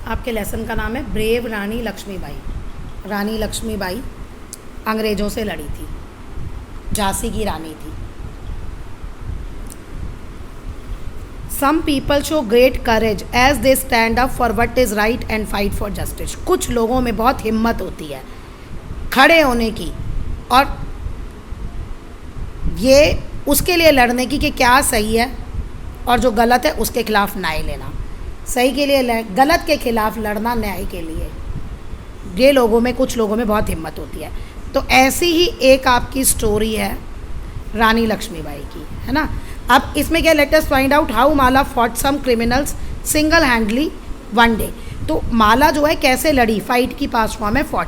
आपके लेसन का नाम है ब्रेव रानी लक्ष्मीबाई। रानी लक्ष्मीबाई अंग्रेज़ों से लड़ी थी, झांसी की रानी थी। Some people show great courage as they stand up for what is right and fight for justice. कुछ लोगों में बहुत हिम्मत होती है खड़े होने की और ये उसके लिए लड़ने की कि क्या सही है और जो गलत है उसके खिलाफ न्याय लेना। सही के लिए गलत के खिलाफ लड़ना, न्याय के लिए। ये लोगों में, कुछ लोगों में बहुत हिम्मत होती है। तो ऐसी ही एक आपकी स्टोरी है रानी लक्ष्मीबाई की, है ना। अब इसमें क्या, let us find out how Mala fought some criminals single handedly one day. तो माला जो है कैसे लड़ी, फाइट की पास्ट फॉर्म है फॉट,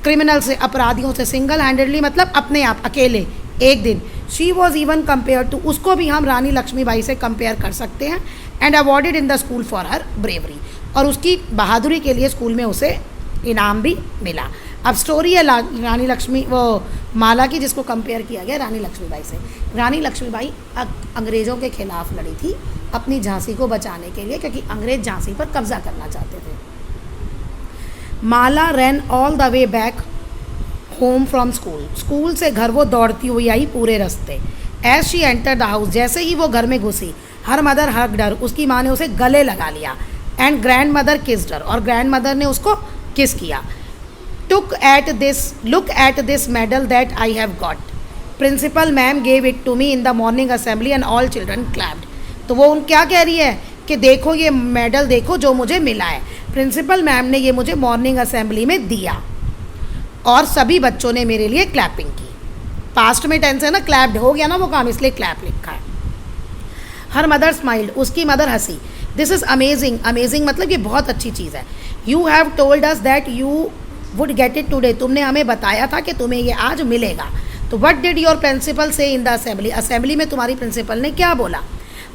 क्रिमिनल से, अपराधियों से, सिंगल हैंडेडली मतलब अपने आप, अकेले, एक दिन। She was even compare to, उसको भी हम रानी लक्ष्मीबाई से कंपेयर कर सकते हैं। And awarded in the school for her bravery, और उसकी बहादुरी के लिए स्कूल में उसे इनाम भी मिला। अब स्टोरी है रानी लक्ष्मी, वो माला की, जिसको कंपेयर किया गया रानी लक्ष्मीबाई से। रानी लक्ष्मीबाई अंग्रेज़ों के खिलाफ लड़ी थी अपनी झांसी को बचाने के लिए, क्योंकि अंग्रेज झांसी पर कब्जा करना चाहते थे। Mala ran all the way back home from school, school से घर वो दौड़ती हुई आई पूरे रास्ते। As she enter the house, जैसे ही वो घर में घुसी, हर मदर हग्ड हर, उसकी माँ ने उसे गले लगा लिया। And grandmother kissed her, और ग्रैंड मदर ने उसको किस किया। Look at this medal that I have got, principal ma'am gave it to me in the morning assembly and all children clapped. तो वो क्या कह रही है कि देखो ये मेडल देखो जो मुझे मिला है, प्रिंसिपल मैम ने ये मुझे मॉर्निंग असेंबली में दिया और सभी बच्चों ने मेरे लिए क्लैपिंग की। पास्ट में टेंस है ना, क्लैप्ड हो गया ना वो काम, इसलिए क्लैप लिखा है। हर मदर स्माइल्ड, उसकी मदर हंसी। दिस इज़ अमेजिंग, अमेजिंग मतलब ये बहुत अच्छी चीज़ है। You have told us that you would get it today, तुमने हमें बताया था कि तुम्हें ये आज मिलेगा। तो व्हाट डिड योर प्रिंसिपल से इन द असेंबली, असेंबली में तुम्हारी प्रिंसिपल ने क्या बोला।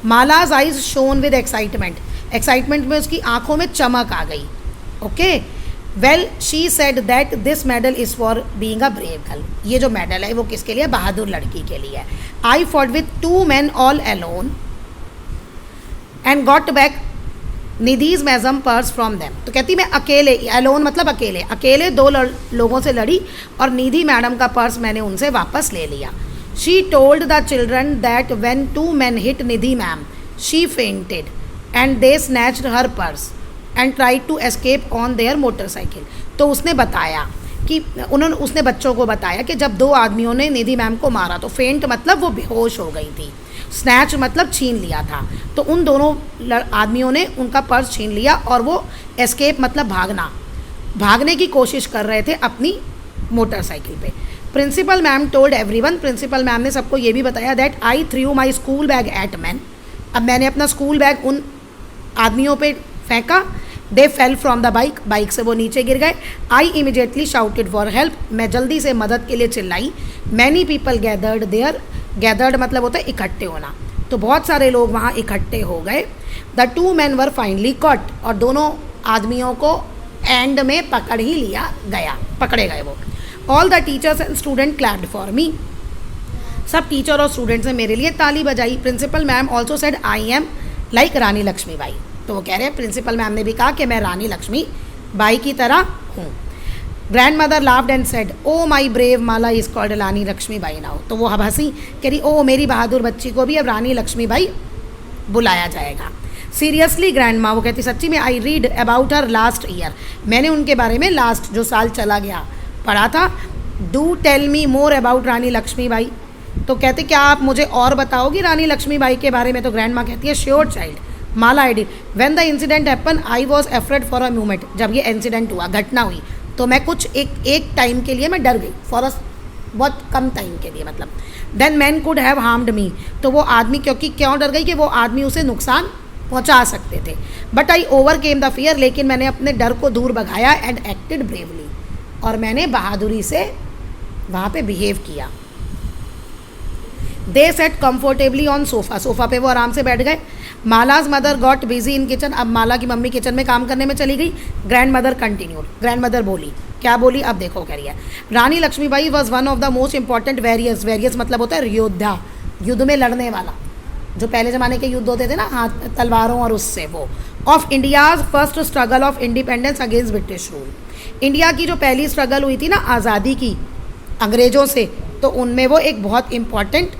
Mala's eyes shone with excitement, excitement में उसकी आंखों में चमक आ गई। Okay, well she said that this medal is for being a brave girl, ये जो मेडल है वो किसके लिए, बहादुर लड़की के लिए है। I fought with 2 men all alone and got back Nidhi's madam's purse from them. तो कहती मैं अकेले, अलोन मतलब अकेले, अकेले 2 लोगों से लड़ी और निधि मैडम का पर्स मैंने उनसे वापस ले लिया। She told the children that when 2 men hit Nidhi ma'am she fainted and they snatched her purse and tried to escape on their motorcycle. तो उसने बताया कि उसने बच्चों को बताया कि जब 2 आदमियों ने निधि मैम को मारा, तो फेंट मतलब वो बेहोश हो गई थी, स्नैच मतलब छीन लिया था। तो उन दोनों आदमियों ने उनका पर्स छीन लिया और वो एस्केप मतलब भागना, भागने की कोशिश कर रहे थे अपनी मोटरसाइकिल पे। Principal ma'am told everyone, principal ma'am ने सबको ये भी बताया that I threw my school bag at men, अब मैंने अपना स्कूल बैग उन आदमियों पे फेंका। They fell from the bike, bike से वो नीचे गिर गए। I immediately shouted for help, मैं जल्दी से मदद के लिए चिल्लाई। Many people gathered there, gathered मतलब होता है इकट्ठे होना, तो बहुत सारे लोग वहाँ इकट्ठे हो गए। The 2 men were finally caught, और दोनों आदमियों को एंड में पकड़ ही लिया गया, पकड़े गए वो। All the teachers and student clapped for me, सब टीचर और स्टूडेंट्स ने मेरे लिए ताली बजाई। Principal ma'am also said I am like Rani Lakshmibai, तो वो कह रहे हैं प्रिंसिपल मैम ने भी कहा कि मैं रानी लक्ष्मीबाई की तरह हूँ। Grandmother laughed and said oh my brave Mala is called Rani Lakshmibai now, तो वो अब हंसी, कह रही ओ मेरी बहादुर बच्ची को भी अब रानी लक्ष्मीबाई बुलाया जाएगा। सीरियसली ग्रैंड माँ, वो कहती सच्ची में, I read about her last year, मैंने उनके बारे में लास्ट जो साल चला गया पढ़ा था। Do tell me more about Rani Lakshmibai, तो कहते क्या आप मुझे और बताओगी रानी लक्ष्मीबाई के बारे में। तो ग्रैंड माँ कहती है sure child, Mala I did when the incident happen I was afraid for a moment, जब ये इंसिडेंट हुआ, घटना हुई, तो मैं कुछ एक टाइम के लिए मैं डर गई, फॉर अ बहुत कम टाइम के लिए मतलब। Then man could have harmed me, तो वो आदमी, क्योंकि क्यों डर गई कि वो आदमी उसे नुकसान पहुंचा सकते थे। But I over came the fear, लेकिन मैंने अपने डर को दूर भगाया। एंड एक्टेड ब्रेवली, और मैंने बहादुरी से वहाँ पे बिहेव किया। They sat comfortably on sofa, sofa पे वो आराम से बैठ गए। Mala's mother got busy in kitchen, अब माला की मम्मी किचन में काम करने में चली गई। Grandmother continued, grandmother बोली, क्या बोली अब देखो, कह रही है Rani Lakshmibai was one of the most important warriors, warriors मतलब होता है योद्धा, युद्ध में लड़ने वाला, जो पहले ज़माने के युद्ध होते थे ना हाथ तलवारों और उससे, of India's first struggle of independence against British rule. India की जो पहली स्ट्रगल हुई थी ना आज़ादी की अंग्रेज़ों से, तो उनमें वो एक बहुत इम्पॉर्टेंट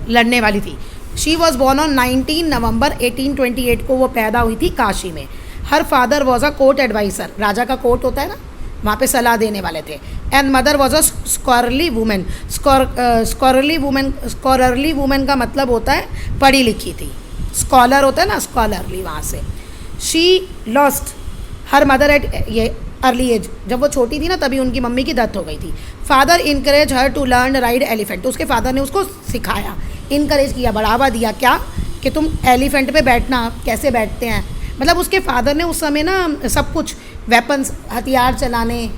लड़ने वाली थी। She was born on 19 November 1828 को वो पैदा हुई थी काशी में। Her father was a court adviser, राजा का कोर्ट होता है ना, वहाँ पे सलाह देने वाले थे। And mother was a scholarly women. Scholarly women का मतलब होता है पढ़ी लिखी थी, स्कॉलर होता है ना, स्कॉलरली वहाँ से। She lost her mother eight ये अर्ली एज, जब वो छोटी थी ना तभी उनकी मम्मी की डेथ हो गई थी। Father encourage her to learn ride elephant, तो उसके फादर ने उसको सिखाया, इनकरेज किया, बढ़ावा दिया, क्या कि तुम एलिफेंट पे बैठना, कैसे बैठते हैं। मतलब उसके फादर ने उस समय ना सब कुछ वेपन्स, हथियार चलाने,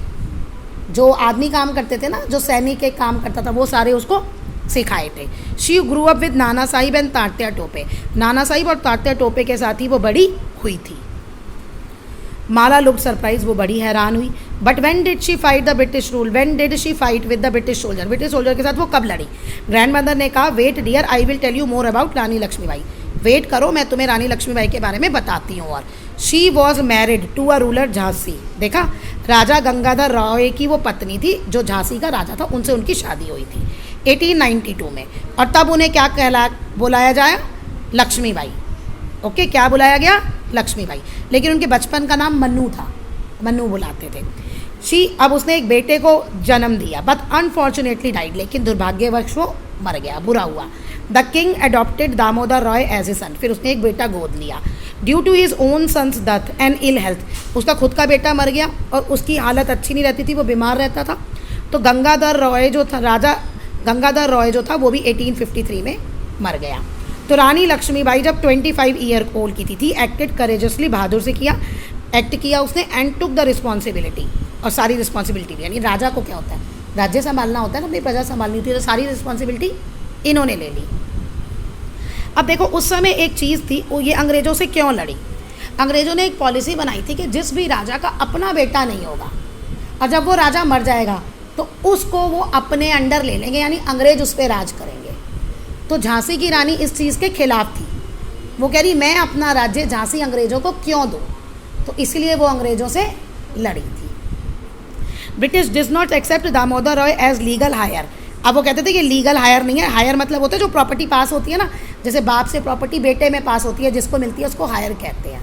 जो आदमी काम करते थे ना, जो सैनिक के काम करता था, वो सारे उसको सिखाए थे। She grew up with Nana Sahib and Tatya Tope, Nana Sahib और तात्या टोपे के साथ ही वो बड़ी हुई थी। माला लुक सरप्राइज, वो बड़ी हैरान हुई। But when did she fight the British rule, when did she fight with the British soldier, British soldier के साथ वो कब लड़ी। ग्रैंड मदर ने कहा wait dear I will tell you more about Rani Lakshmibai, wait करो मैं तुम्हें रानी लक्ष्मीबाई के बारे में बताती हूँ। और she was married to a ruler Jhansi, देखा राजा गंगाधर रॉय की वो पत्नी थी जो झांसी का राजा था, उनसे उनकी शादी हुई थी 1892 में। और तब उन्हें क्या बुलाया जाए, लक्ष्मीबाई। ओके, क्या बुलाया गया, लक्ष्मीबाई। लेकिन उनके बचपन का नाम मन्नू था, मन्नू बुलाते थे। अब उसने एक बेटे को जन्म दिया, बट अनफॉर्चुनेटली डाइड, लेकिन दुर्भाग्यवश वो मर गया, बुरा हुआ। The king adopted Damodar Rao as a son, फिर उसने एक बेटा गोद लिया। Due to his own son's death and ill health, उसका खुद का बेटा मर गया और उसकी हालत अच्छी नहीं रहती थी, वो बीमार रहता था। तो गंगाधर रॉय जो था, राजा गंगाधर रॉय जो था, वो भी 1853 में मर गया। तो रानी लक्ष्मीबाई जब 25 ईयर ओल्ड की थी, एक्टेड करेजसली, बहादुर से किया, एक्ट किया उसने, एंड टुक द रिस्पॉन्सिबिलिटी, और सारी रिस्पॉन्सिबिलिटी भी, यानी राजा को क्या होता है, राज्य संभालना होता है ना, अपनी प्रजा संभालनी होती है, तो सारी रिस्पॉन्सिबिलिटी इन्होंने ले ली। अब देखो उस समय एक चीज़ थी, वो ये अंग्रेज़ों से क्यों लड़ी। अंग्रेज़ों ने एक पॉलिसी बनाई थी कि जिस भी राजा का अपना बेटा नहीं होगा और जब वो राजा मर जाएगा तो उसको वो अपने अंडर ले लेंगे, यानी अंग्रेज उस पर राज करेंगे। तो झांसी की रानी इस चीज़ के खिलाफ थी, वो कह रही मैं अपना राज्य झांसी अंग्रेज़ों को क्यों दूँ, तो इसलिए वो अंग्रेज़ों से लड़ी थी। British did not accept Damodar Rao as legal heir, अब वो कहते थे कि लीगल हायर नहीं है, हायर मतलब होता है जो प्रॉपर्टी पास होती है ना, जैसे बाप से प्रॉपर्टी बेटे में पास होती है, जिसको मिलती है उसको हायर कहते हैं,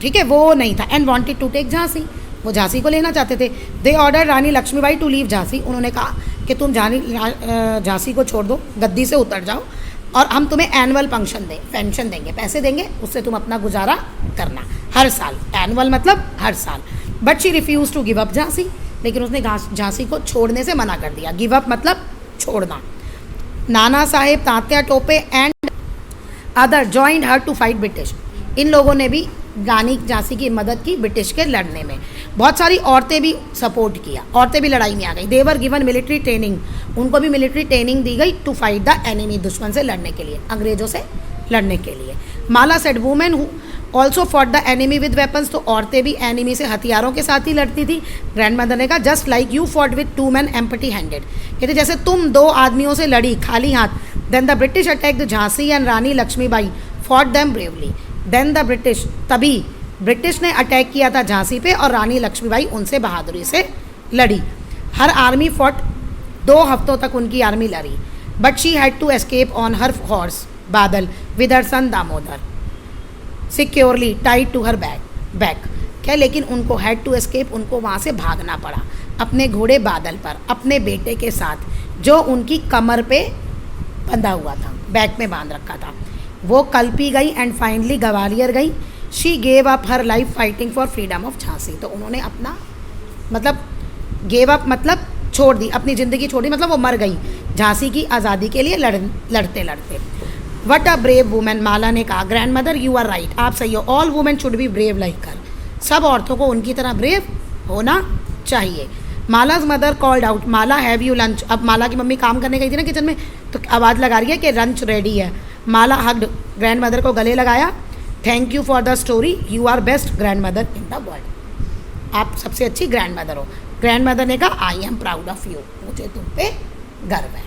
ठीक है, वो नहीं था। And wanted to take Jhansi, वो झांसी को लेना चाहते थे। They order Rani Lakshmibai to leave Jhansi, उन्होंने कहा कि तुम झांसी को छोड़ दो, गद्दी से उतर जाओ और हम तुम्हें एनुअल पेंशन देंगे, पैसे देंगे, उससे तुम अपना गुजारा करना हर साल, एनुअल मतलब हर साल। But she refuse to give up Jhansi, लेकिन उसने झांसी को छोड़ने से मना कर दिया, गिव अप मतलब छोड़ना। Nana Sahib, Tatya Tope and other joined her to fight British, इन लोगों ने भी रानी झांसी की मदद की ब्रिटिश के लड़ने में। बहुत सारी औरतें भी सपोर्ट किया, औरतें भी लड़ाई में आ गई। देवर गिवन मिलिट्री ट्रेनिंग, उनको भी मिलिट्री ट्रेनिंग दी गई टू फाइट द एनिमी, दुश्मन से लड़ने के लिए, अंग्रेजों से लड़ने के लिए। Mala said women who also fought the enemy with weapons, तो औरतें भी एनिमी से हथियारों के साथ ही लड़ती थी। ग्रैंड मदर ने कहा just like you fought with 2 men empty handed, कहते जैसे तुम 2 आदमियों से लड़ी खाली हाथ। Then the British attacked Jhansi and Rani Lakshmibai fought them bravely, then the British, तभी ब्रिटिश ने अटैक किया था झांसी पे और रानी लक्ष्मीबाई उनसे बहादुरी से लड़ी। हर आर्मी फॉट, 2 हफ्तों तक उनकी आर्मी लड़ी। But she had to escape on her horse Badal with her son Damodar securely tied to her back, क्या, लेकिन उनको हैड टू एस्केप, उनको वहाँ से भागना पड़ा अपने घोड़े बादल पर, अपने बेटे के साथ जो उनकी कमर पे बंधा हुआ था, बैक में बांध रखा था। वो कल्पी गई एंड फाइनली ग्वालियर गई। She gave up her life fighting for freedom of Jhansi, तो उन्होंने अपना मतलब गेव अप मतलब छोड़ दी, अपनी ज़िंदगी छोड़ी, मतलब वो मर गई झांसी की आज़ादी के लिए लड़ते लड़ते। What a brave women, Mala ने कहा। Grandmother you are right, आप सही हो, all women should be brave like her, सब औरतों को उनकी तरह ब्रेव होना चाहिए। Mala's mother called out, Mala have you lunch, अब माला की मम्मी काम करने गई थी ना किचन में, तो आवाज़ लगा रही है कि लंच रेडी है। माला हग्ड ग्रैंड मदर को गले लगाया। Thank you for the story, you are best grandmother in the world, आप सबसे अच्छी ग्रैंड मदर हो। ग्रैंड मदर ने कहा I am proud of you, मुझे तुम पे गर्व है।